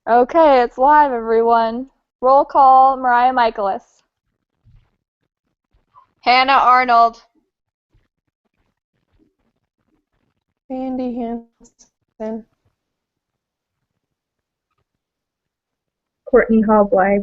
Okay, it's live, everyone. Roll call, Mariah Michaelis. Hannah Arnold. Sandy Hansen. Courtney Hall-Blythe.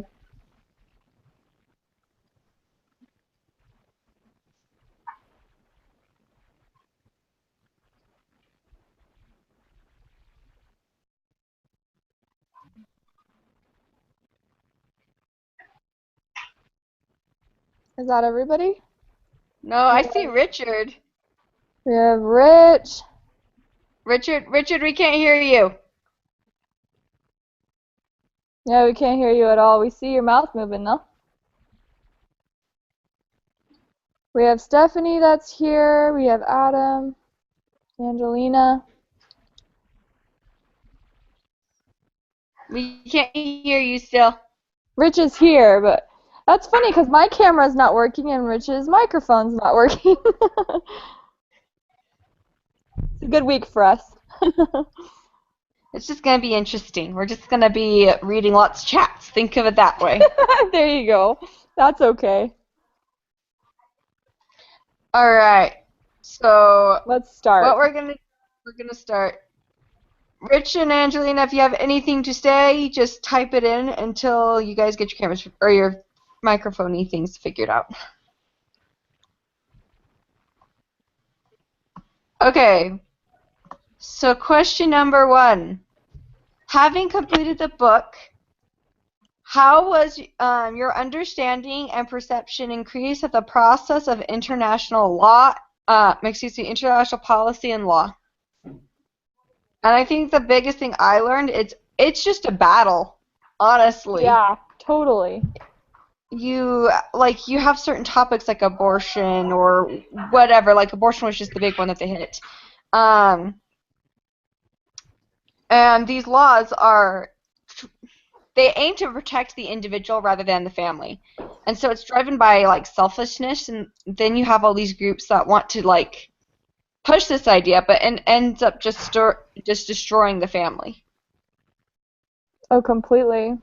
Is that everybody? No, I see Richard. We have Rich. Richard, we can't hear you. Yeah, we can't hear you at all. We see your mouth moving, though. We have Stephanie that's here. We have Adam. Angelina. We can't hear you still. Rich is here, but that's funny because my camera's not working and Rich's microphone's not working. It's a good week for us. It's just going to be interesting. We're just going to be reading lots of chats. Think of it that way. There you go. That's okay. All right. So Let's start. what we're going to start. Rich and Angelina, if you have anything to say, just type it in until you guys get your cameras or your microphone-y things figured out. Okay. So question number 1. Having completed the book, how was your understanding and perception increased of the process of international law, international policy and law? And I think the biggest thing I learned is it's just a battle, honestly. Yeah, totally. You have certain topics like abortion or whatever. Like abortion was just the big one that they hit. And these laws they aim to protect the individual rather than the family. And so it's driven by like selfishness, and then you have all these groups that want to like push this idea, but ends up just destroying the family. Oh, completely.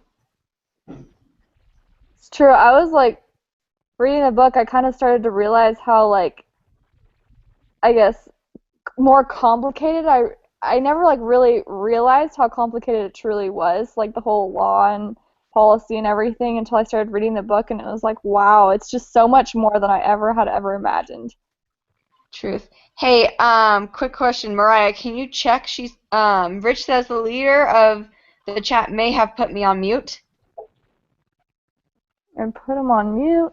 It's true. I was like reading the book, I kind of started to realize how like I guess more complicated I never like really realized how complicated it truly was, like the whole law and policy and everything until I started reading the book and it was like, wow, it's just so much more than I ever imagined. Truth. Hey, quick question, Mariah, can you check? Rich says the leader of the chat may have put me on mute. And put him on mute.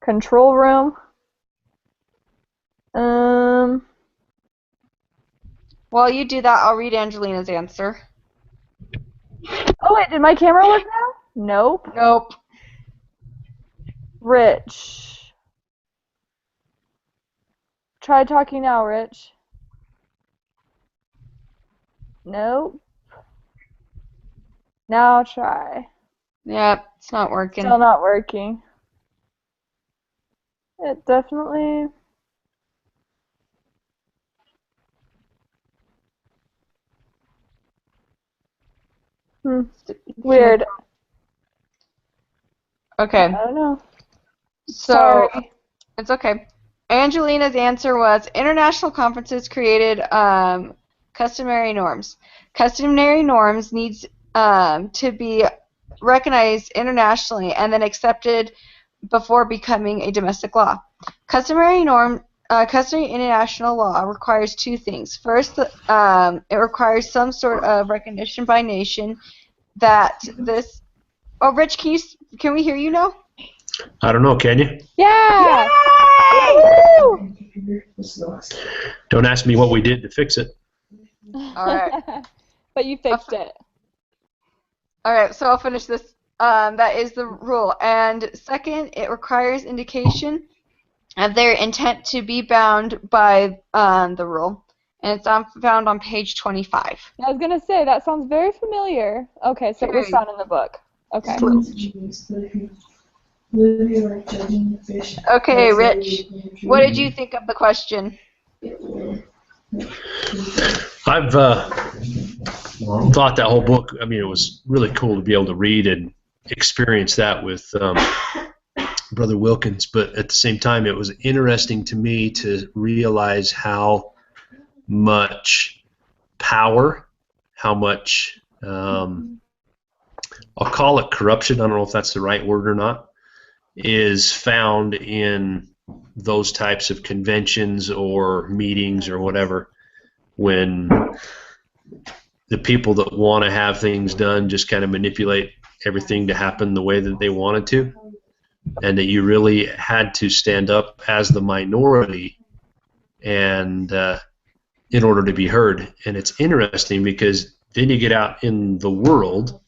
Control room. While you do that, I'll read Angelina's answer. Oh wait, did my camera work now? Nope. Nope. Rich. Try talking now, Rich. Nope. Now try. Yep, it's not working. Still not working. It definitely... Weird. Okay. I don't know. So, Sorry. it's okay. Angelina's answer was international conferences created customary norms. Customary norms needs to be recognized internationally and then accepted before becoming a domestic law. Customary international law requires two things. First, it requires some sort of recognition by nation that this. Oh, Rich, can we hear you now? I don't know, can you? Yeah! Yay! Don't ask me what we did to fix it. All right. But you fixed it. All right, so I'll finish this. That is the rule. And second, it requires indication of their intent to be bound by the rule. And it's found on page 25. I was going to say, that sounds very familiar. Okay, so it was found in the book. Okay. Okay, Rich, what did you think of the question? I've thought that whole book, I mean, it was really cool to be able to read and experience that with Brother Wilkins, but at the same time, it was interesting to me to realize how much power, how much, I'll call it corruption, I don't know if that's the right word or not, is found in those types of conventions or meetings or whatever, when the people that want to have things done just kind of manipulate everything to happen the way that they wanted to, and that you really had to stand up as the minority and in order to be heard. And it's interesting because then you get out in the world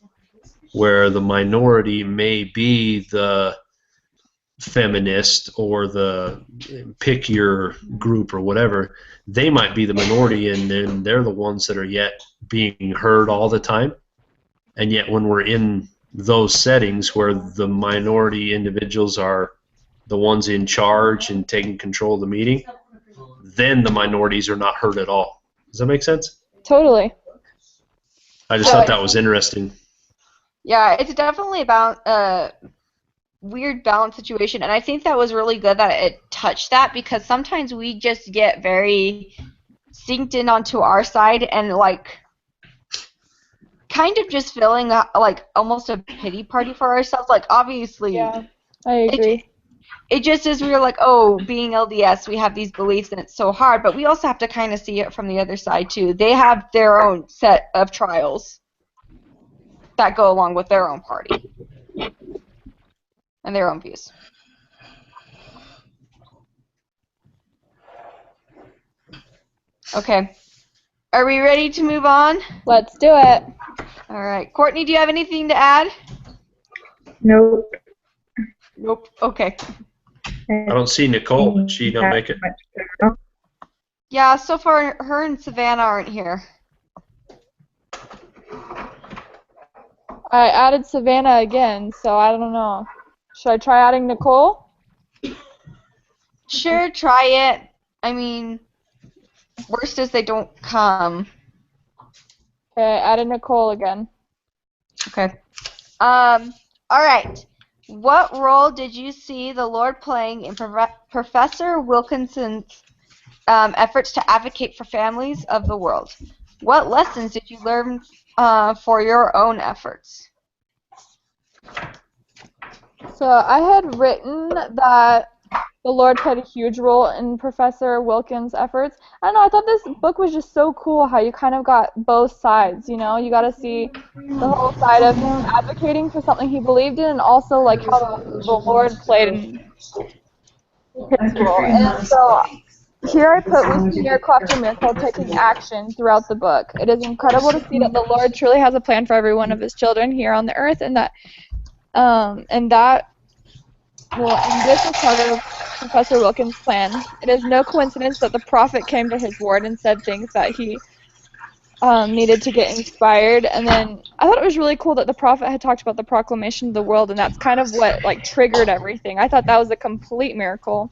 where the minority may be the feminist or the pick your group or whatever. They might be the minority, and then they're the ones that are yet being heard all the time. And yet when we're in those settings where the minority individuals are the ones in charge and taking control of the meeting, then the minorities are not heard at all. Does that make sense? Totally. I just thought that was interesting. Yeah, it's definitely about a weird balance situation, and I think that was really good that it touched that, because sometimes we just get very synced in onto our side and like kind of just feeling like almost a pity party for ourselves. Like obviously, Yeah, I agree. It just is, we're like, oh, being LDS, we have these beliefs and it's so hard, but we also have to kind of see it from the other side too. They have their own set of trials that go along with their own party and their own views. Okay. Are we ready to move on? Let's do it. All right. Courtney, do you have anything to add? Nope. Nope. Okay. I don't see Nicole. Did she don't make it? Yeah, so far her and Savannah aren't here. I added Savannah again, so I don't know. Should I try adding Nicole? Sure, try it. I mean, worst is they don't come. Okay, I added Nicole again. Okay. All right. What role did you see the Lord playing in Professor Wilkinson's efforts to advocate for families of the world? What lessons did you learn for your own efforts? So I had written that the Lord played a huge role in Professor Wilkins' efforts. I don't know, I thought this book was just so cool how you kind of got both sides, you know? You got to see the whole side of him advocating for something he believed in, and also like how the Lord played in his role. And so here I put, we see Crofty Miracles taking action throughout the book. It is incredible to see that the Lord truly has a plan for every one of his children here on the earth, and that this is part of Professor Wilkins' plan. It is no coincidence that the prophet came to his ward and said things that he needed to get inspired. And then I thought it was really cool that the prophet had talked about the proclamation of the world, and that's kind of what like triggered everything. I thought that was a complete miracle.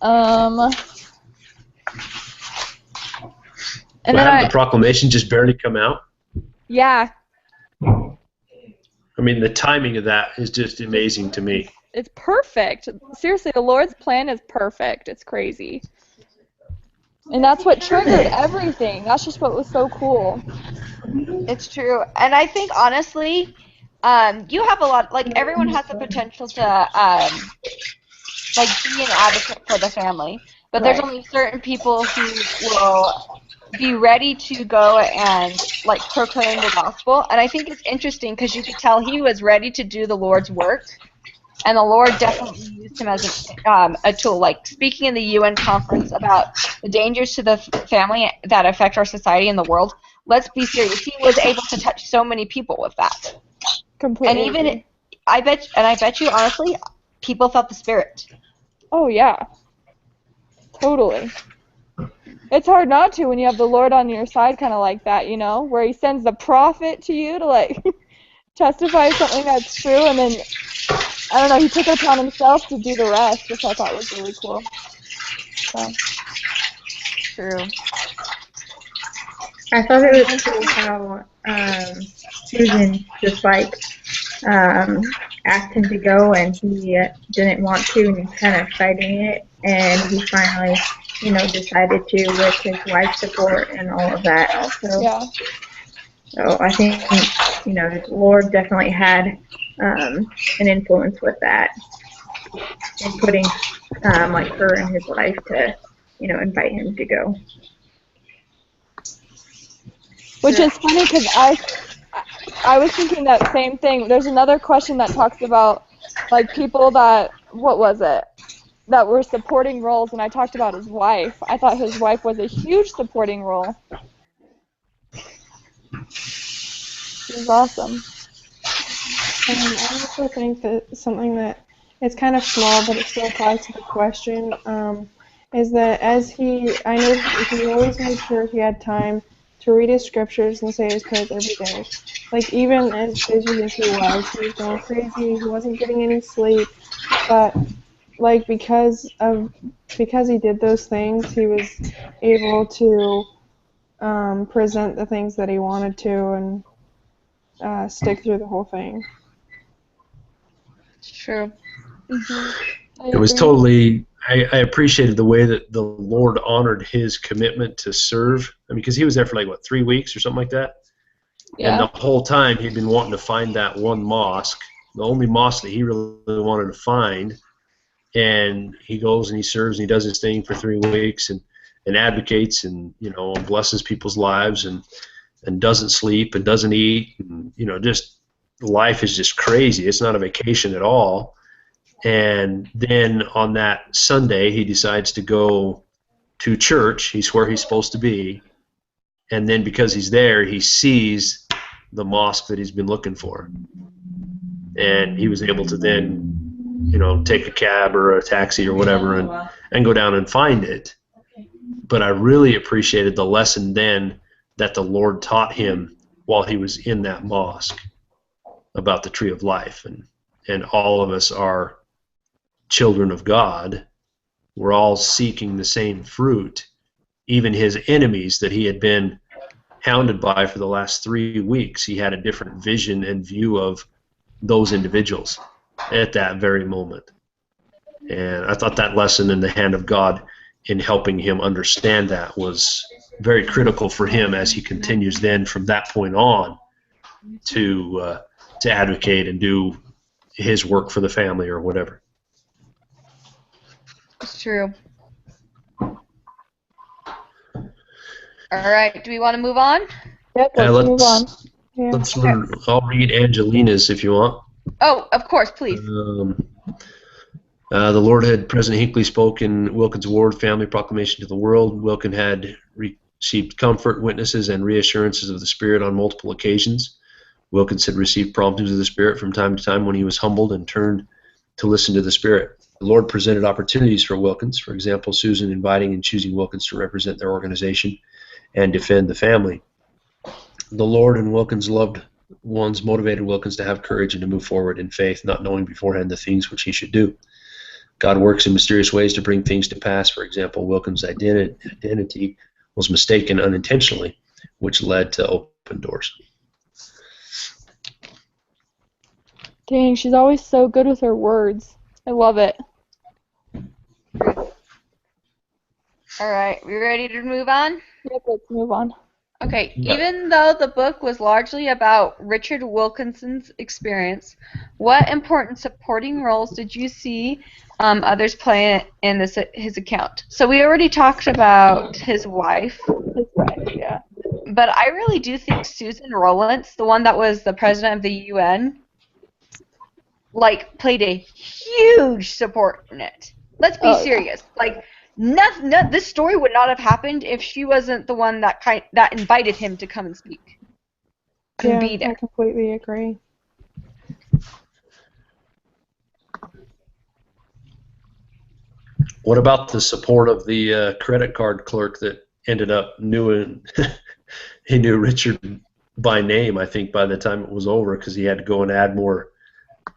And then Had the proclamation just barely come out? Yeah. I mean, the timing of that is just amazing to me. It's perfect. Seriously, the Lord's plan is perfect. It's crazy. And that's what triggered everything. That's just what was so cool. It's true. And I think, honestly, you have a lot, like, everyone has the potential to, like, be an advocate for the family. But there's only certain people who will be ready to go and, like, proclaim the gospel. And I think it's interesting because you could tell he was ready to do the Lord's work. And the Lord definitely used him as a tool, like speaking in the UN conference about the dangers to the family that affect our society and the world. Let's be serious. He was able to touch so many people with that. Completely. And even, I bet you, honestly, people felt the Spirit. Oh, yeah. Totally. It's hard not to when you have the Lord on your side kind of like that, you know, where he sends the prophet to you to, like, testify something that's true, and then, I don't know, he took it upon himself to do the rest, which I thought was really cool. So. True. I thought it was cool how Susan just like asked him to go and he didn't want to and he's kind of fighting it and he finally, decided to with his wife's support and all of that also. Yeah. So I think, the Lord definitely had an influence with that in putting like her in his life to, invite him to go. Which is funny because I was thinking that same thing. There's another question that talks about like people that, what was it, that were supporting roles, and I talked about his wife. I thought his wife was a huge supporting role. She was awesome. I also think that something that it's kind of small, but it still applies to the question, is that I know he always made sure he had time to read his scriptures and say his prayers every day. Like, even as busy as he was going crazy, he wasn't getting any sleep, but, like, because he did those things, he was able to present the things that he wanted to and stick through the whole thing. It's true. Mm-hmm. It was totally. I appreciated the way that the Lord honored his commitment to serve. I mean, because he was there for like 3 weeks or something like that. Yeah. And the whole time he'd been wanting to find that one mosque, the only mosque that he really wanted to find. And he goes and he serves and he does his thing for 3 weeks and advocates and blesses people's lives and doesn't sleep and doesn't eat and just life is just crazy. It's not a vacation at all. And then on that Sunday he decides to go to church. He's where he's supposed to be. And then because he's there, he sees the mosque that he's been looking for. And he was able to then take a cab or a taxi or whatever and go down and find it. But I really appreciated the lesson then that the Lord taught him while he was in that mosque about the tree of life. And all of us are children of God. We're all seeking the same fruit. Even his enemies that he had been hounded by for the last 3 weeks, he had a different vision and view of those individuals at that very moment. And I thought that lesson in the hand of God in helping him understand that was very critical for him as he continues then from that point on to advocate and do his work for the family or whatever. It's true. All right. Do we want to move on? Yep, let's move on. Yeah. I'll read Angelina's if you want. Oh, of course, please. The Lord had President Hinckley spoke in Wilkins Award Family Proclamation to the World. Wilkin had received comfort, witnesses, and reassurances of the Spirit on multiple occasions. Wilkins had received promptings of the Spirit from time to time when he was humbled and turned to listen to the Spirit. The Lord presented opportunities for Wilkins. For example, Susan inviting and choosing Wilkins to represent their organization and defend the family. The Lord and Wilkins' loved ones motivated Wilkins to have courage and to move forward in faith, not knowing beforehand the things which he should do. God works in mysterious ways to bring things to pass. For example, Wilkins' identity was mistaken unintentionally, which led to open doors. Dang, she's always so good with her words. I love it. All right. We ready to move on? Yep, let's move on. Okay. Yeah. Even though the book was largely about Richard Wilkinson's experience, what important supporting roles did you see others play in his account? So we already talked about his wife. His wife, yeah. But I really do think Susan Rollins, the one that was the president of the UN, played a huge support in it. Let's be serious. This story would not have happened if she wasn't the one that invited him to come and speak and be there. I completely agree. What about the support of the credit card clerk that ended up he knew Richard by name, I think, by the time it was over, because he had to go and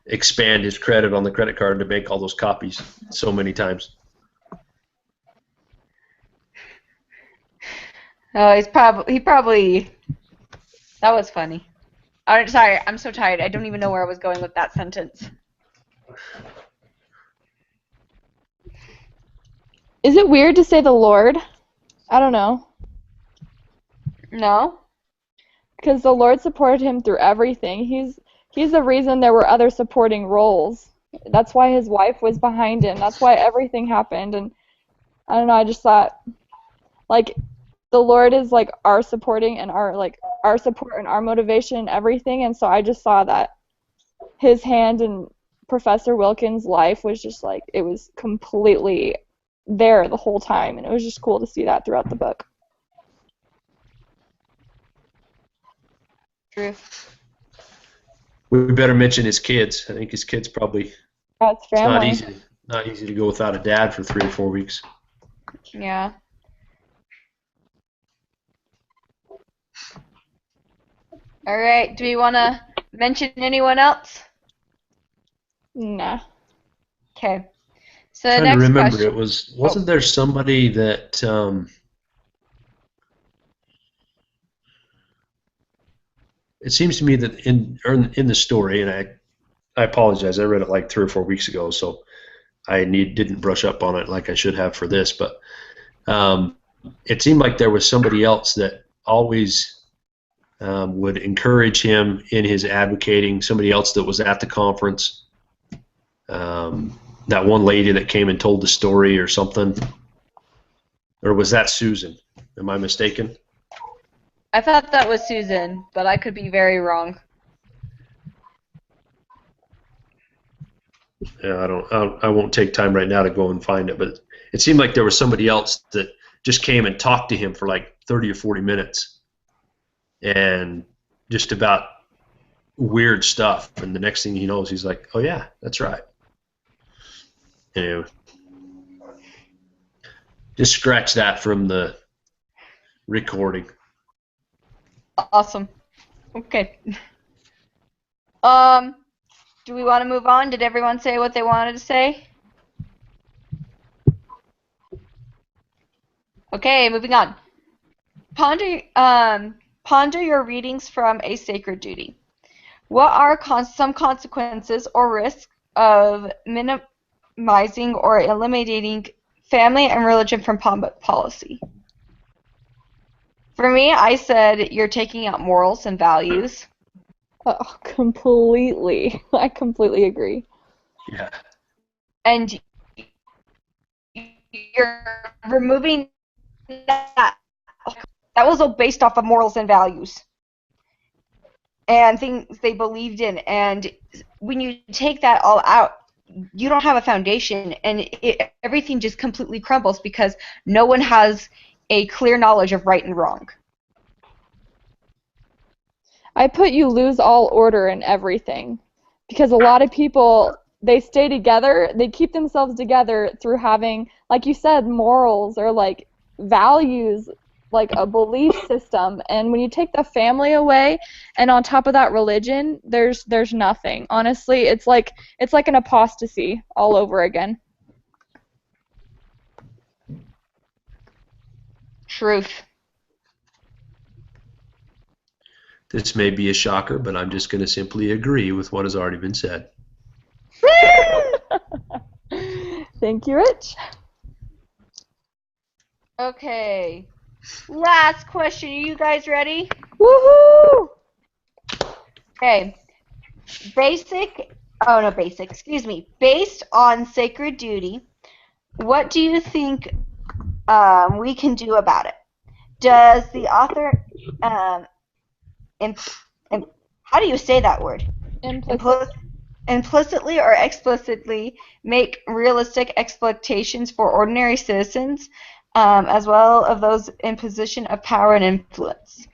expand his credit on the credit card to make all those copies so many times. Oh, he probably. That was funny. Sorry, I'm so tired. I don't even know where I was going with that sentence. Is it weird to say the Lord? I don't know. No? Because the Lord supported him through everything. He's the reason there were other supporting roles. That's why his wife was behind him. That's why everything happened. And I don't know, I just thought, like, the Lord is like our supporting and our support and our motivation and everything. And so I just saw that his hand in Professor Wilkins' life was just like, it was completely there the whole time, and it was just cool to see that throughout the book. True. We better mention his kids. I think his kids probably. That's family. It's not easy to go without a dad for 3 or 4 weeks. Yeah. All right. Do we want to mention anyone else? Nah. Okay. So the Trying next to remember, question. wasn't there somebody that it seems to me that in the story, and I apologize, I read it like 3 or 4 weeks ago, so I didn't brush up on it like I should have for this, but it seemed like there was somebody else that always would encourage him in his advocating, somebody else that was at the conference, that one lady that came and told the story or something, or was that Susan? Am I mistaken? I thought that was Susan, but I could be very wrong. Yeah, I won't take time right now to go and find it, but it seemed like there was somebody else that just came and talked to him for like 30 or 40 minutes and just about weird stuff, and the next thing he knows, he's like, oh yeah, that's right. Anyway, just scratch that from the recording. Awesome. Okay. Do we want to move on? Did everyone say what they wanted to say? Okay, moving on. Ponder your readings from A Sacred Duty. What are some consequences or risks of minimizing or eliminating family and religion from public policy? For me, I said you're taking out morals and values. Oh, completely. I completely agree. Yeah. And you're removing that. That was all based off of morals and values and things they believed in. And when you take that all out, you don't have a foundation, and everything just completely crumbles because no one has a clear knowledge of right and wrong. I put you lose all order in everything, because a lot of people, they stay together, they keep themselves together through having, like you said, morals or like values, like a belief system. And when you take the family away and on top of that religion, there's nothing. Honestly, it's like an apostasy all over again. Truth. This may be a shocker, but I'm just going to simply agree with what has already been said. Thank you, Rich. Okay. Last question. Are you guys ready? Woohoo! Okay. Based on Sacred Duty, what do you think we can do about it? Does the author, how do you say that word? Implicitly or explicitly make realistic expectations for ordinary citizens, as well as those in position of power and influence?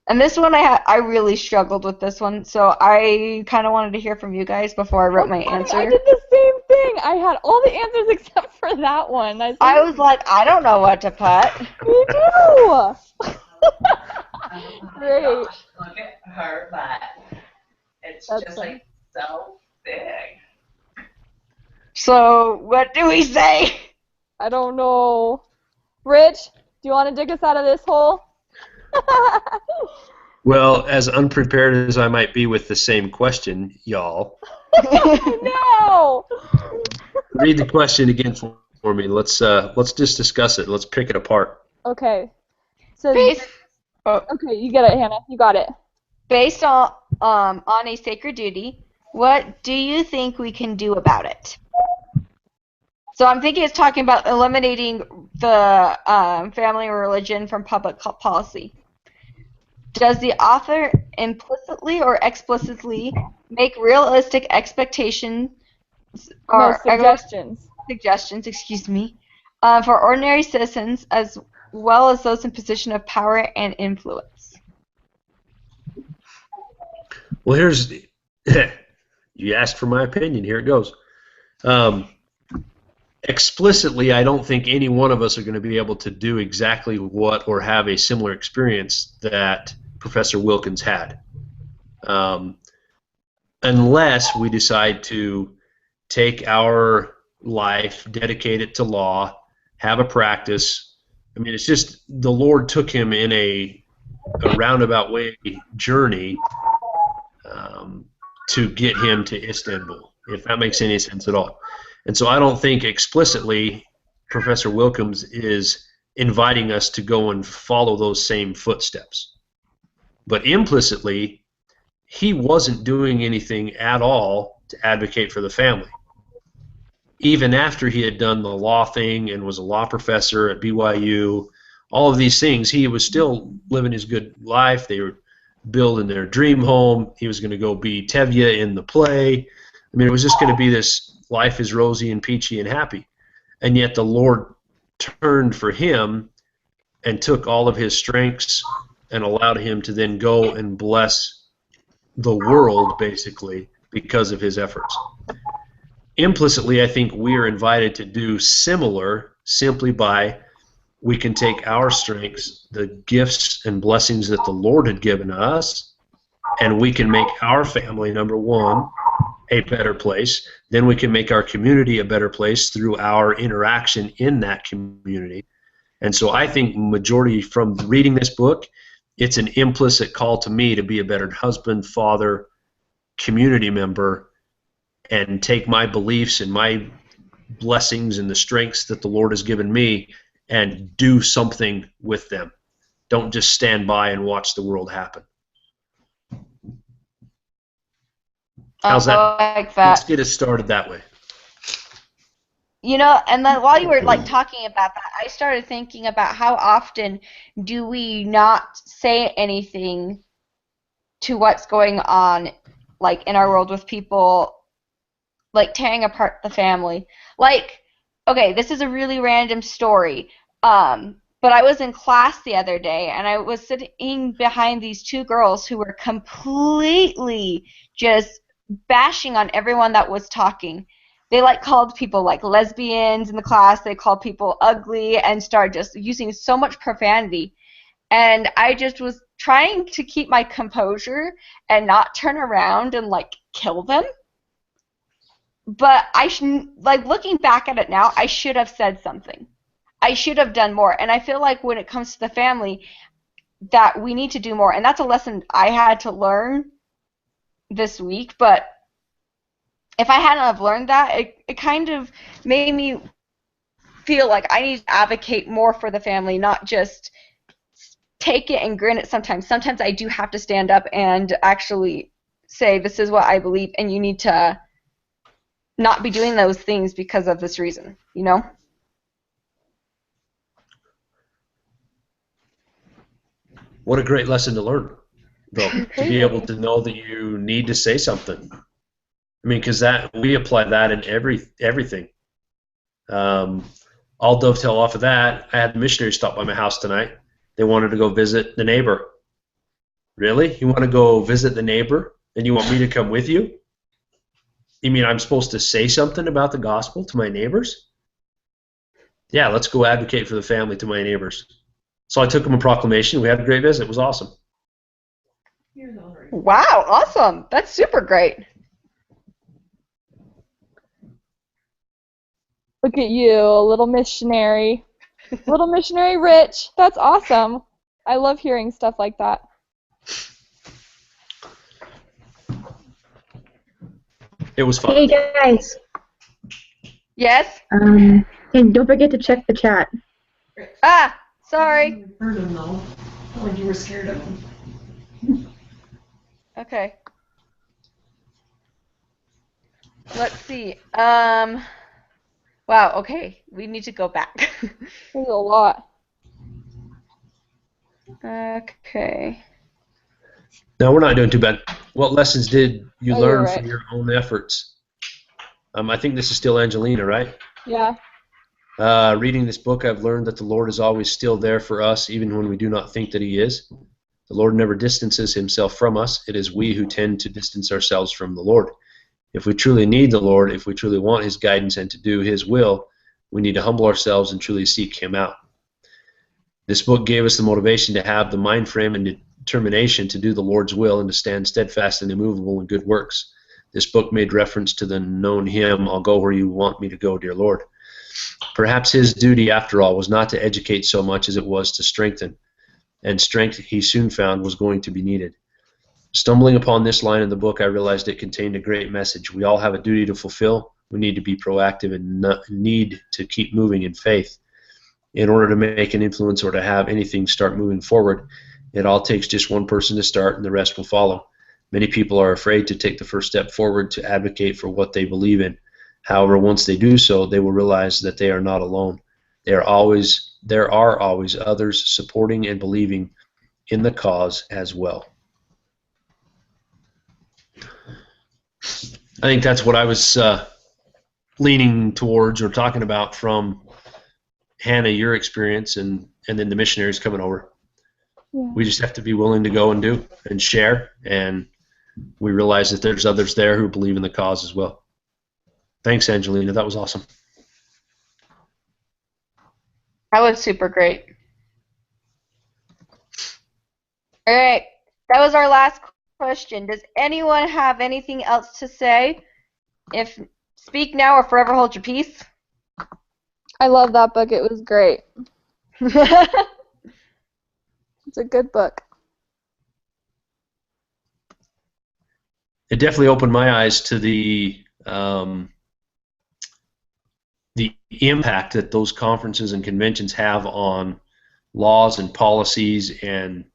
And this one, I really struggled with this one, so I kind of wanted to hear from you guys before I wrote my answer. I did the same thing. I had all the answers except for that one. I was like, I don't know what to put. Me too. Great. Gosh, look at her butt. It's That's just funny. like so big. So, what do we say? I don't know. Rich, Do you want to dig us out of this hole? Well, as unprepared as I might be with the same question, y'all, No. read the question again for me. Let's just discuss it. Let's pick it apart. Okay. So Based, okay, you get it, Hannah. You got it. based on a sacred duty, what do you think we can do about it? So I'm thinking it's talking about eliminating the family or religion from public policy. Does the author implicitly or explicitly make realistic expectations or Suggestions. excuse me, for ordinary citizens as well as those in position of power and influence? Well, here's you asked for my opinion. Here it goes. Explicitly, I don't think any one of us are going to be able to do exactly what or have a similar experience that Professor Wilkins had, unless we decide to take our life, dedicate it to law, have a practice. I mean, it's just the Lord took him in a roundabout way journey to get him to Istanbul, if that makes any sense at all. And so I don't think explicitly Professor Wilkins is inviting us to go and follow those same footsteps. But implicitly, he wasn't doing anything at all to advocate for the family. Even after he had done the law thing and was a law professor at BYU, all of these things, he was still living his good life. They were building their dream home. He was going to go be Tevye in the play. I mean, it was just going to be this life is rosy and peachy and happy. And yet the Lord turned for him and took all of his strengths and allowed him to then go and bless the world, basically, because of his efforts. Implicitly, I think we are invited to do similar simply by we can take our strengths, the gifts and blessings that the Lord had given us, and we can make our family, number one, a better place. Then we can make our community a better place through our interaction in that community. And so I think majority from reading this book, it's an implicit call to me to be a better husband, father, community member, and take my beliefs and my blessings and the strengths that the Lord has given me and do something with them. Don't just stand by and watch the world happen. How's that? I like that. Let's get it started that way. You know, and then while you were like talking about that, I started thinking about how often do we not say anything to what's going on, like in our world with people, like tearing apart the family. Like, okay, this is a really random story, but I was in class the other day, and I was sitting behind these two girls who were completely just bashing on everyone that was talking. They like called people like lesbians in the class. They called people ugly and started just using so much profanity. And I just was trying to keep my composure and not turn around and like kill them. But like looking back at it now, I should have said something. I should have done more. And I feel like when it comes to the family, that we need to do more. And that's a lesson I had to learn this week. But if I hadn't have learned that, it kind of made me feel like I need to advocate more for the family, not just take it and grin it sometimes. Sometimes I do have to stand up and actually say, this is what I believe, and you need to not be doing those things because of this reason, you know? What a great lesson to learn, though, to be able to know that you need to say something. I mean, because that we apply that in everything. I'll dovetail off of that. I had the missionaries stop by my house tonight. They wanted to go visit the neighbor. Really? You want to go visit the neighbor, and you want me to come with you? You mean I'm supposed to say something about the gospel to my neighbors? Yeah, let's go advocate for the family to my neighbors. So I took them a proclamation. We had a great visit. It was awesome. Wow, awesome. That's super great. Look at you, a little missionary. Little Missionary Rich. That's awesome. I love hearing stuff like that. It was fun. Hey guys, Yes? and don't forget to check the chat. Ah, sorry. Heard him though. Like you were scared of him. Okay. Let's see. Wow, okay. We need to go back. There's a lot. Okay. No, we're not doing too bad. What lessons did you Oh, you're learn right. from your own efforts? I think this is still Angelina, right? Yeah. Reading this book, I've learned that the Lord is always still there for us, even when we do not think that He is. The Lord never distances Himself from us. It is we who tend to distance ourselves from the Lord. If we truly need the Lord, if we truly want His guidance and to do His will, we need to humble ourselves and truly seek Him out. This book gave us the motivation to have the mind frame and determination to do the Lord's will and to stand steadfast and immovable in good works. This book made reference to the known hymn, "I'll go where you want me to go, dear Lord." Perhaps his duty, after all, was not to educate so much as it was to strengthen, and strength he soon found was going to be needed. Stumbling upon this line in the book, I realized it contained a great message. We all have a duty to fulfill. We need to be proactive and need to keep moving in faith. In order to make an influence or to have anything start moving forward, it all takes just one person to start and the rest will follow. Many people are afraid to take the first step forward to advocate for what they believe in. However, once they do so, they will realize that they are not alone. There are always others supporting and believing in the cause as well. I think that's what I was leaning towards or talking about from Hannah, your experience, and then the missionaries coming over. Yeah. We just have to be willing to go and do and share, and we realize that there's others there who believe in the cause as well. Thanks, Angelina. That was awesome. That was super great. All right. That was our last question. Does anyone have anything else to say? If speak now or forever hold your peace. I love that book. It was great. It's a good book. It definitely opened my eyes to the impact that those conferences and conventions have on laws and policies and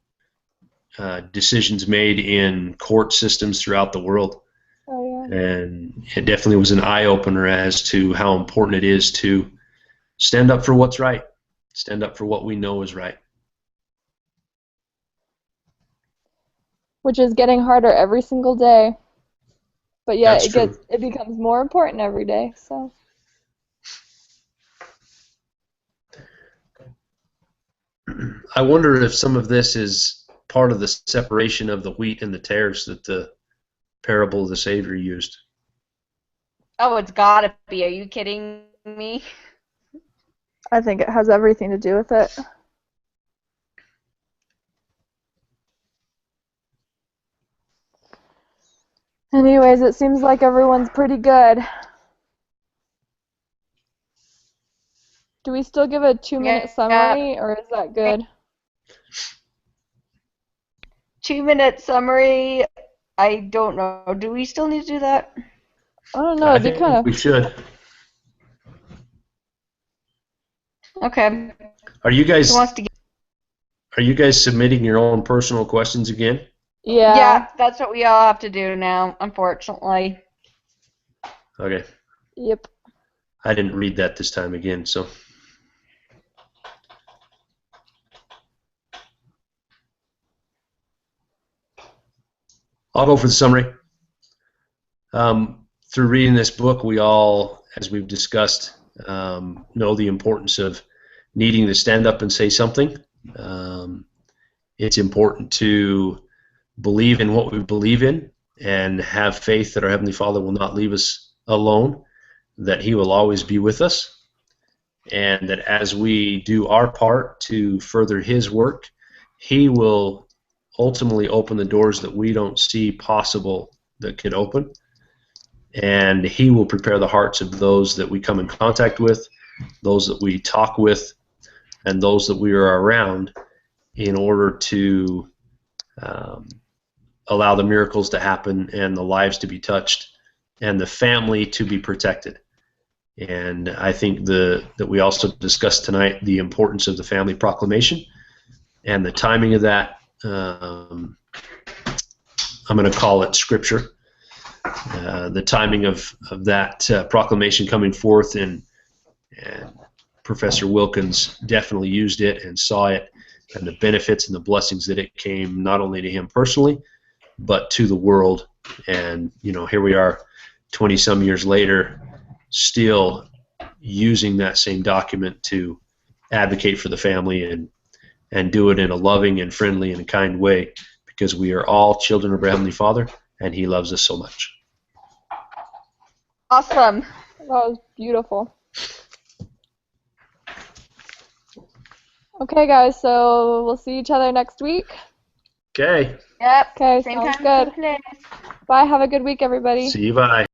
decisions made in court systems throughout the world. Oh, yeah. And it definitely was an eye-opener as to how important it is to stand up for what's right, stand up for what we know is right. Which is getting harder every single day. But yeah, That's true. it becomes more important every day. So I wonder if some of this is part of the separation of the wheat and the tares that the parable of the Savior used. Oh, it's gotta be. Are you kidding me? I think it has everything to do with it. Anyways, it seems like everyone's pretty good. Do we still give a 2-minute Yeah. summary, or is that good? 2-minute summary. I don't know. Do we still need to do that? I don't know. I It'd be think kind of. we should. Okay. Are you guys Who wants to? submitting your own personal questions again? Yeah. Yeah, that's what we all have to do now, unfortunately. Okay. Yep. I didn't read that this time again, so. I'll go for the summary. Through reading this book, we all, as we've discussed, know the importance of needing to stand up and say something. It's important to believe in what we believe in and have faith that our Heavenly Father will not leave us alone, that He will always be with us, and that as we do our part to further His work, He will ultimately open the doors that we don't see possible that could open, and He will prepare the hearts of those that we come in contact with, those that we talk with, and those that we are around in order to allow the miracles to happen and the lives to be touched and the family to be protected. And I think that we also discussed tonight the importance of the family proclamation and the timing of that. I'm going to call it scripture. The timing of that proclamation coming forth, and Professor Wilkins definitely used it and saw it, and the benefits and the blessings that it came not only to him personally, but to the world. And here we are 20-some years later, still using that same document to advocate for the family and do it in a loving and friendly and kind way, because we are all children of our Heavenly Father, and He loves us so much. Awesome. That was beautiful. Okay, guys, so we'll see each other next week. Okay. Yep. Okay, Same sounds time, good. same place. Bye, have a good week, everybody. See you. Bye.